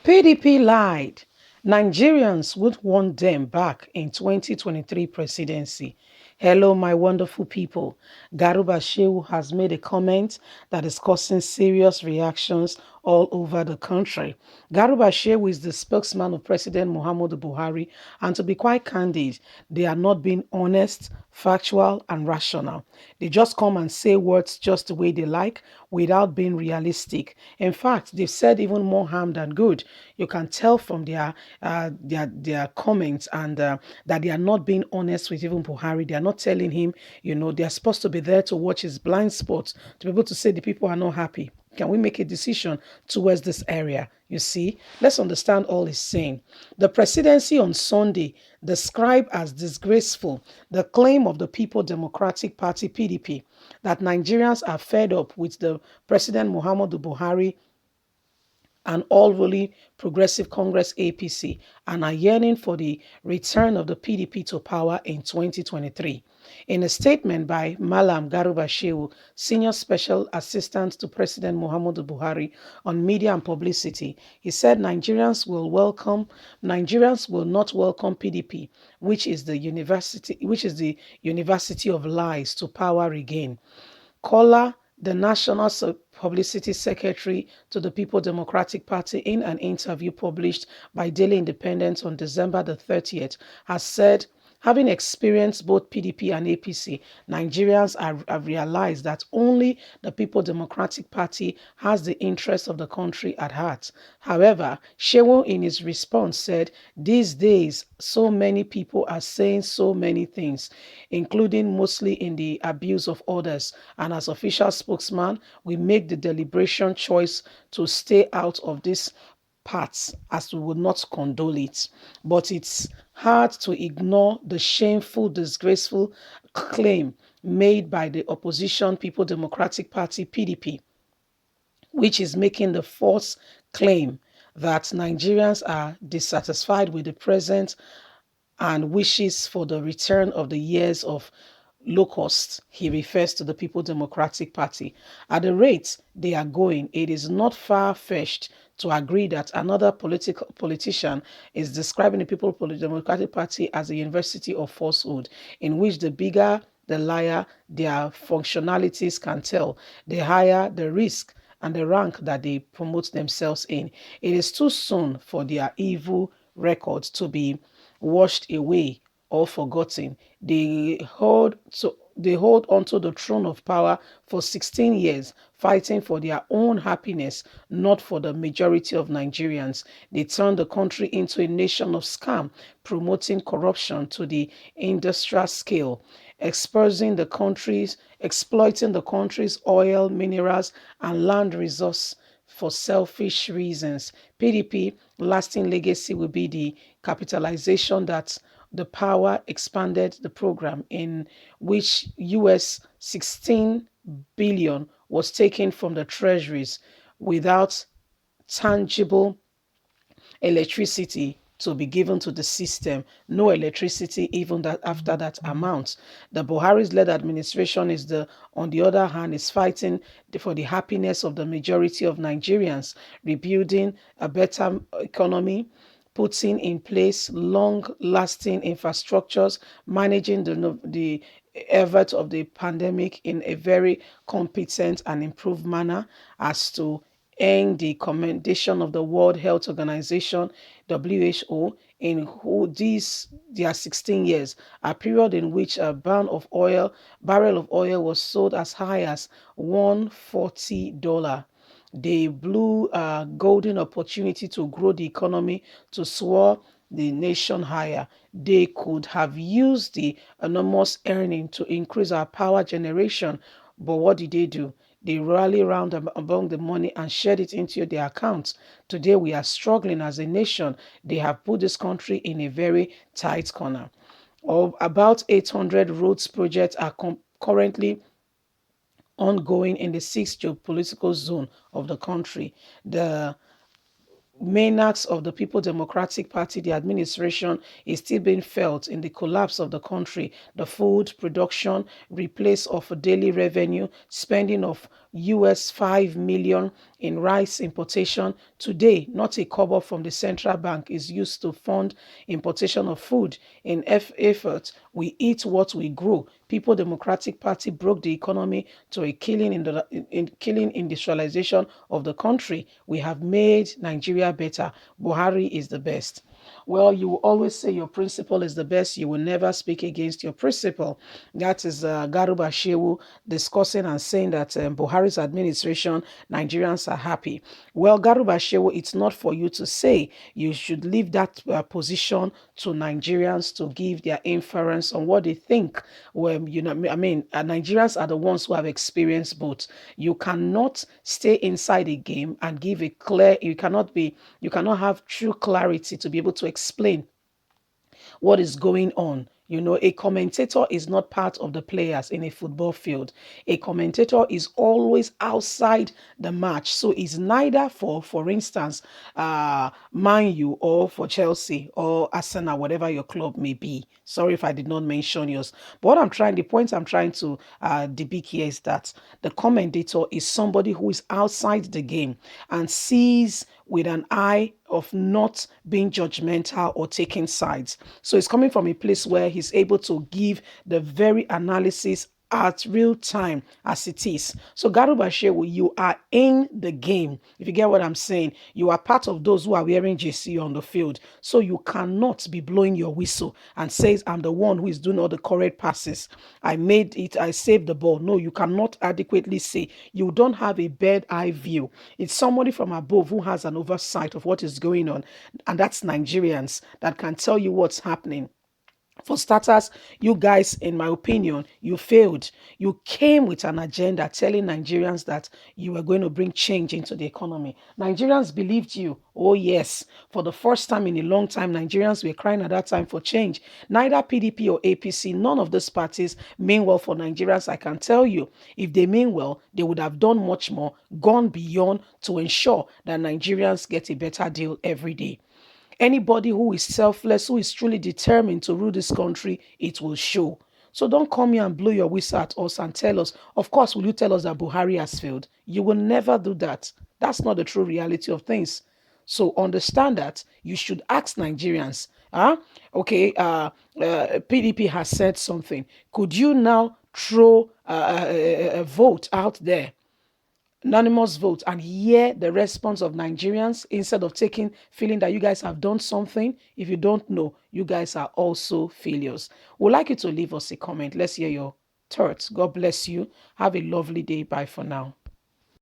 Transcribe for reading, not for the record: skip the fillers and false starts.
PDP lied. Nigerians would want them back in 2023 presidency. Hello, my wonderful people. Garba Shehu has made a comment that is causing serious reactions all over the country. Garba Shehu is the spokesman of President Muhammadu Buhari, and to be quite candid, they are not being honest, factual, and rational. They just come and say words just the way they like without being realistic. In fact, they've said even more harm than good. You can tell from their comments and that they are not being honest with even Buhari. They are not telling him, they are supposed to be there to watch his blind spots, to be able to say the people are not happy. Can we make a decision towards this area? You see, let's understand all he's saying. The presidency on Sunday described as disgraceful the claim of the People Democratic Party (PDP) that Nigerians are fed up with the President Muhammadu Buhari and all ruling Progressive Congress APC and are yearning for the return of the PDP to power in 2023. In a statement by Malam Garuba Shehu, Senior Special Assistant to President Muhammadu Buhari on media and publicity, he said Nigerians will not welcome PDP, which is the university of lies, to power again. Kola, the National Publicity Secretary to the People Democratic Party, in an interview published by Daily Independent on December the 30th, has said, having experienced both PDP and APC, Nigerians have realized that only the People Democratic Party has the interests of the country at heart. However, Shehu in his response said, these days, so many people are saying so many things, including mostly in the abuse of others. And as official spokesman, we make the deliberate choice to stay out of this parts as we would not condole it. But it's hard to ignore the shameful, disgraceful claim made by the opposition People Democratic Party (PDP), which is making the false claim that Nigerians are dissatisfied with the present and wishes for the return of the years of locusts. He refers to the People Democratic Party. At the rate they are going, it is not far-fetched to agree that another politician is describing the People Democratic Party as a university of falsehood, in which the bigger the liar their functionalities can tell, the higher the risk and the rank that they promote themselves in. It is too soon for their evil record to be washed away or forgotten. They hold onto the throne of power for 16 years, fighting for their own happiness, not for the majority of Nigerians. They turned the country into a nation of scam, promoting corruption to the industrial scale, exploiting the country's oil, minerals, and land resource for selfish reasons. PDP lasting legacy will be the capitalization that the power expanded the program in which US 16 billion was taken from the treasuries without tangible electricity to be given to the system. No electricity even that after that amount. The Buhari's-led administration on the other hand, is fighting for the happiness of the majority of Nigerians, rebuilding a better economy, putting in place long-lasting infrastructures, managing the effort of the pandemic in a very competent and improved manner as to earn the commendation of the World Health Organization, WHO, in their 16 years, a period in which a barrel of oil was sold as high as $140. They blew a golden opportunity to grow the economy, to soar the nation higher. They could have used the enormous earning to increase our power generation, but what did they do? They rally around among the money and shared it into their accounts. Today we are struggling as a nation. They have put this country in a very tight corner. About 800 roads projects are currently ongoing in the 6th geopolitical zone of the country. The main acts of the People Democratic Party, the administration, is still being felt in the collapse of the country, the food production, replace of daily revenue, spending of US 5 million in rice importation. Today, not a kobo from the central bank is used to fund importation of food. In effort, we eat what we grow. People Democratic Party broke the economy to a killing industrialization of the country. We have made Nigeria better. Buhari is the best. Well, you will always say your principle is the best. You will never speak against your principle. That is Garba Shehu discussing and saying that Buhari's administration, Nigerians are happy. Well, Garba Shehu, it's not for you to say. You should leave that position to Nigerians to give their inference on what they think. Well, Nigerians are the ones who have experienced both. You cannot stay inside a game and give a clear, you cannot have true clarity to be able to explain what is going on. A commentator is not part of the players in a football field. A commentator is always outside the match. So it's neither for instance, Man U or for Chelsea or Arsenal, whatever your club may be. Sorry if I did not mention yours. But the point I'm trying to debunk here is that the commentator is somebody who is outside the game and sees with an eye of not being judgmental or taking sides. So it's coming from a place where he's able to give the very analysis at real time as it is. So Garuba Shehu, you are in the game. If you get what I'm saying, you are part of those who are wearing JC on the field. So you cannot be blowing your whistle and says, I'm the one who is doing all the correct passes. I made it, I saved the ball. No, you cannot adequately say. You don't have a bird eye view. It's somebody from above who has an oversight of what is going on. And that's Nigerians that can tell you what's happening. For starters, you guys, in my opinion, you failed. You came with an agenda telling Nigerians that you were going to bring change into the economy. Nigerians believed you. Oh, yes. For the first time in a long time, Nigerians were crying at that time for change. Neither PDP or APC, none of these parties mean well for Nigerians, I can tell you. If they mean well, they would have done much more, gone beyond to ensure that Nigerians get a better deal every day. Anybody who is selfless, who is truly determined to rule this country, it will show. So don't come here and blow your whistle at us and tell us, of course, will you tell us that Buhari has failed? You will never do that. That's not the true reality of things. So understand that you should ask Nigerians, okay, PDP has said something. Could you now throw a vote out there, anonymous vote, and hear the response of Nigerians instead of feeling that you guys have done something? If you don't know, you guys are also failures. We'd like you to leave us a comment. Let's hear your thoughts. God bless you. Have a lovely day. Bye for now.